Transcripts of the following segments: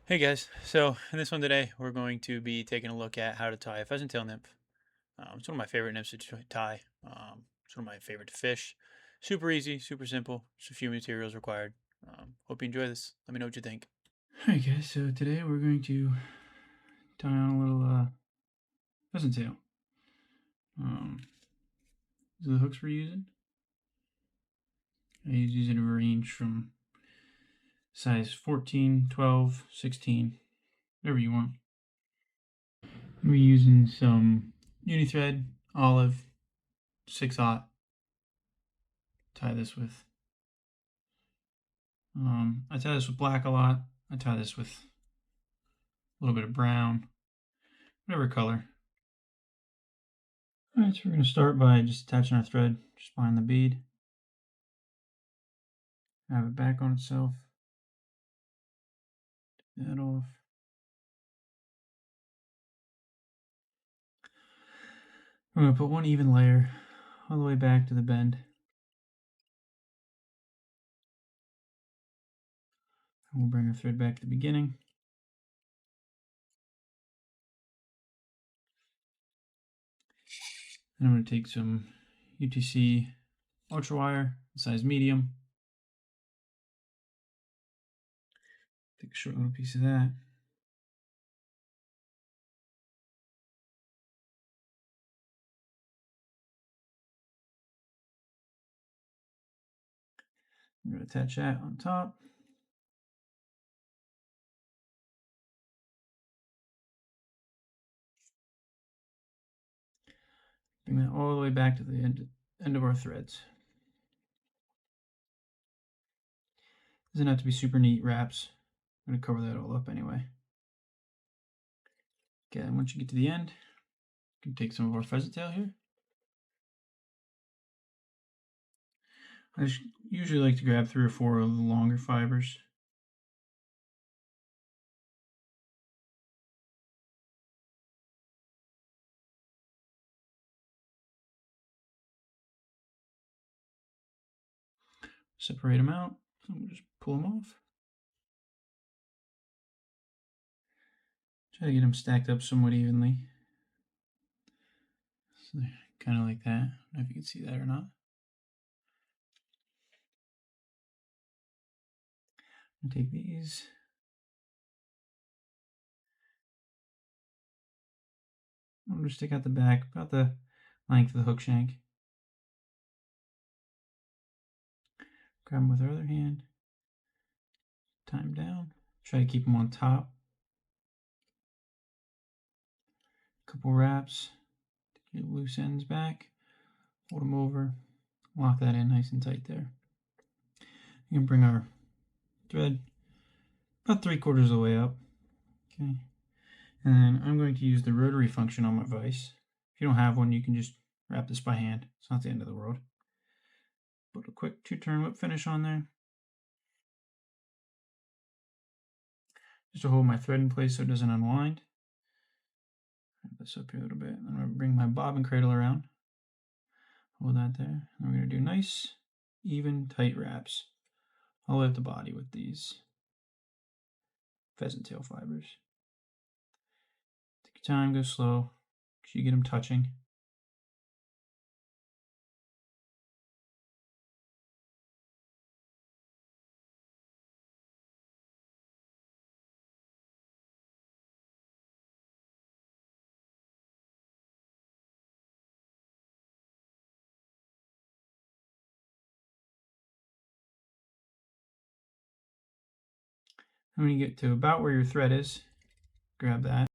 Hey guys, so in this one today, we're going to be taking a look at how to tie a pheasant tail nymph. It's one of my favorite nymphs to tie. It's one of my favorite to fish. Super easy, super simple, just a few materials required. Hope you enjoy this. Let me know what you think. Alright guys, so today we're going to tie on a little pheasant tail. These are the hooks we're using. I use it in a range from size 14, 12, 16, whatever you want. We're using some uni-thread, olive, 6/0. Tie this with. I tie this with black a lot. I tie this with a little bit of brown, whatever color. Alright, so we're going to start by just attaching our thread just behind the bead. Have it back on itself. Take that off. We're going to put one even layer all the way back to the bend. And we'll bring our thread back to the beginning. And I'm going to take some UTC ultra wire, size medium. Take a short little piece of that. I'm going to attach that on top. Bring that all the way back to the end of our threads. Doesn't have to be super neat wraps. I'm going to cover that all up anyway. Okay, and once you get to the end, you can take some of our pheasant tail here. I usually like to grab 3 or 4 of the longer fibers. Separate them out. So I'm going to just pull them off. Try to get them stacked up somewhat evenly. So they're kind of like that. I don't know if you can see that or not. I'm going to take these. I'm going to stick out the back, about the length of the hook shank. Grab them with our other hand. Tie them down. Try to keep them on top. Couple wraps. Get loose ends back. Hold them over. Lock that in nice and tight there. You can bring our thread about 3/4 of the way up. Okay. And then I'm going to use the rotary function on my vise. If you don't have one, you can just wrap this by hand. It's not the end of the world. Put a quick 2-turn whip finish on there. Just to hold my thread in place so it doesn't unwind. Wrap this up here a little bit. I'm going to bring my bobbin cradle around. Hold that there. And we're going to do nice, even, tight wraps all the way up the body with these pheasant tail fibers. Take your time, go slow. Make sure you get them touching. And when you get to about where your thread is, grab that.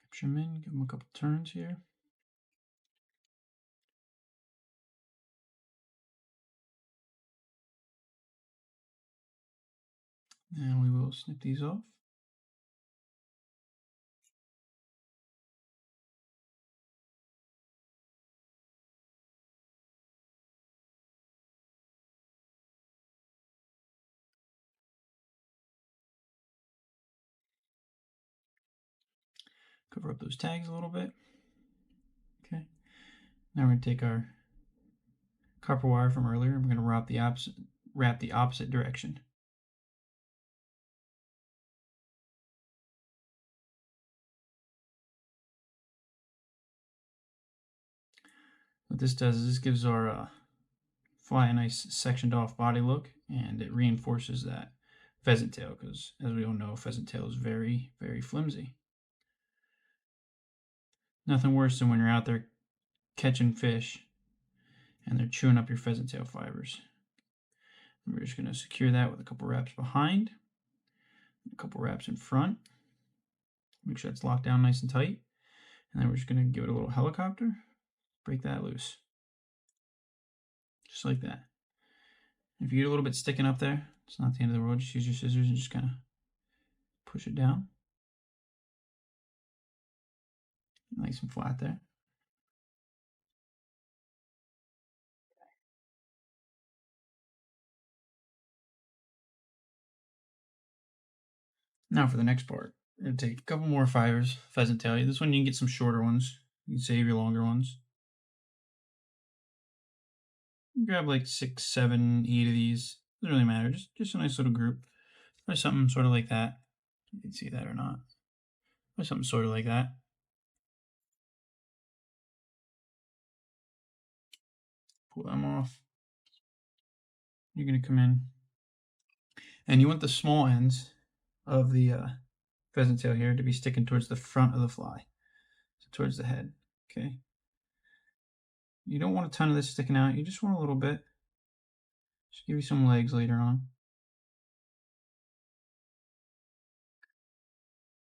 Capture them in, give them a couple turns here. And we will snip these off. Cover up those tags a little bit. Okay. Now we're going to take our copper wire from earlier and we're going to wrap the opposite direction. What this does is this gives our fly a nice sectioned off body look, and it reinforces that pheasant tail, because as we all know, pheasant tail is very, very flimsy. Nothing worse than when you're out there catching fish and they're chewing up your pheasant tail fibers. And we're just going to secure that with a couple wraps behind, a couple wraps in front. Make sure it's locked down nice and tight. And then we're just going to give it a little helicopter, break that loose. Just like that. If you get a little bit sticking up there, it's not the end of the world. Just use your scissors and just kind of push it down. Nice and flat there. Now for the next part. We're going to take a couple more fibers, pheasant tail. This one you can get some shorter ones. You can save your longer ones. Grab like 6, 7, 8 of these. Doesn't really matter. Just a nice little group. Or something sort of like that. You can see that or not. Or something sort of like that. Pull them off. You're going to come in. And you want the small ends of the pheasant tail here to be sticking towards the front of the fly. So towards the head. Okay. You don't want a ton of this sticking out. You just want a little bit. Just give you some legs later on.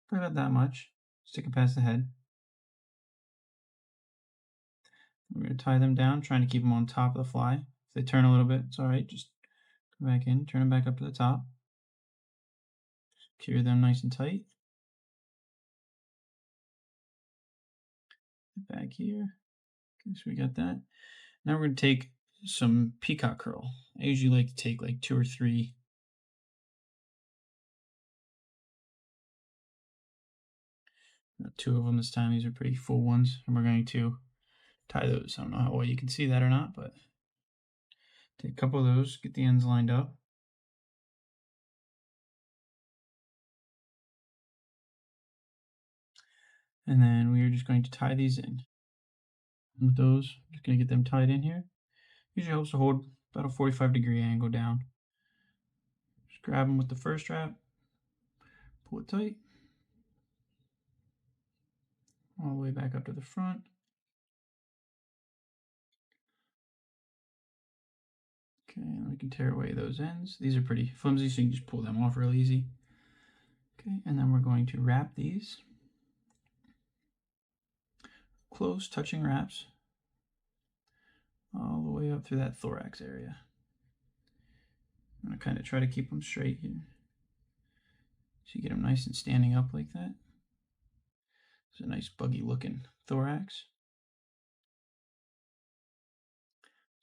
Probably about that much. Sticking past the head. We're going to tie them down, trying to keep them on top of the fly. If they turn a little bit, it's alright. Just go back in, turn them back up to the top. Secure them nice and tight. Back here. Okay, so we got that. Now we're going to take some peacock curl. I usually like to take like 2 or 3. Got 2 of them this time. These are pretty full ones. And we're going to tie those. I don't know how well you can see that or not, but take a couple of those, get the ends lined up. And then we are just going to tie these in. With those, just going to get them tied in here. Usually helps to hold about a 45-degree angle down. Just grab them with the first strap, pull it tight, all the way back up to the front. Okay, and we can tear away those ends. These are pretty flimsy, so you can just pull them off real easy. Okay, and then we're going to wrap these. Close touching wraps all the way up through that thorax area. I'm going to kind of try to keep them straight here. So you get them nice and standing up like that. It's a nice buggy looking thorax.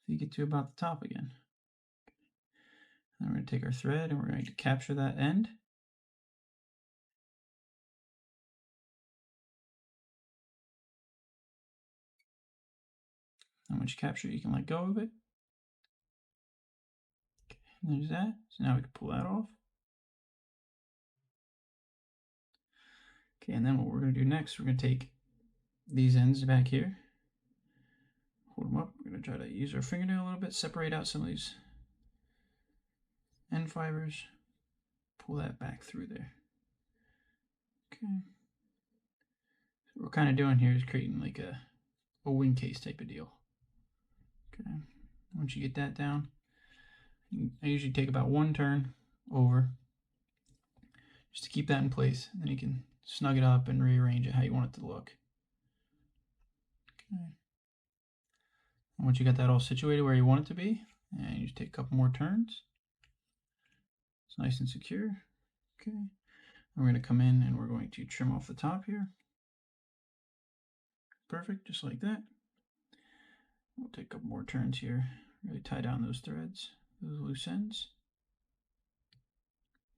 So you get to about the top again. Then we're going to take our thread and we're going to capture that end. And once you capture it, you can let go of it. Okay, and there's that. So now we can pull that off. Okay, and then what we're going to do next, we're going to take these ends back here, hold them up. We're going to try to use our fingernail a little bit, separate out some of these end fibers, pull that back through there. Okay. So what we're kind of doing here is creating like a wing case type of deal. Okay. Once you get that down, I usually take about 1 turn over just to keep that in place. And then you can snug it up and rearrange it how you want it to look. Okay. And once you got that all situated where you want it to be, and you just take a couple more turns. It's nice and secure. Okay. And we're going to come in and we're going to trim off the top here. Perfect, just like that. We'll take a couple more turns here. Really tie down those threads, those loose ends.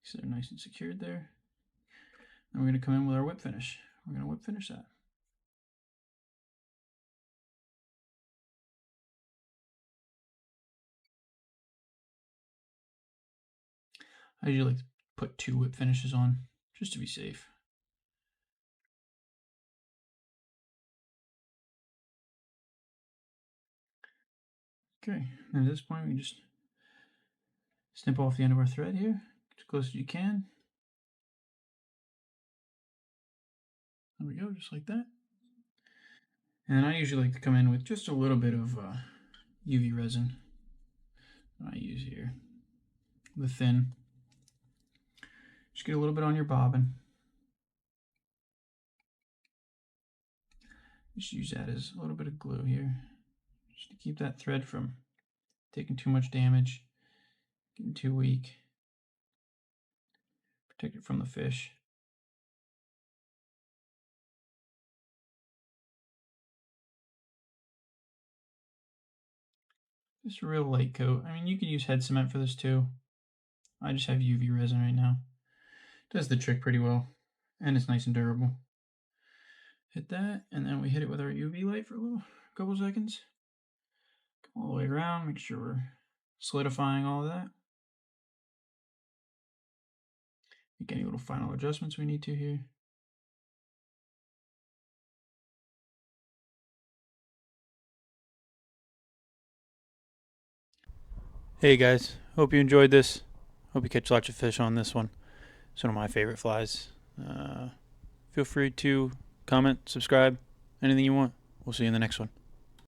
So they're nice and secured there. Then we're going to come in with our whip finish. We're going to whip finish that. I usually like to put 2 whip finishes on, just to be safe. Okay, and at this point we just snip off the end of our thread here, as close as you can. There we go, just like that. And I usually like to come in with just a little bit of UV resin. I use here the thin. Just get a little bit on your bobbin. Just use that as a little bit of glue here, just to keep that thread from taking too much damage, getting too weak. Protect it from the fish. Just a real light coat. I mean, you could use head cement for this too. I just have UV resin right now. Does the trick pretty well, and it's nice and durable. Hit that, and then we hit it with our UV light for a couple seconds. Come all the way around, make sure we're solidifying all of that. Make any little final adjustments we need to here. Hey guys, hope you enjoyed this. Hope you catch lots of fish on this one. It's one of my favorite flies. Feel free to comment, subscribe, anything you want. We'll see you in the next one.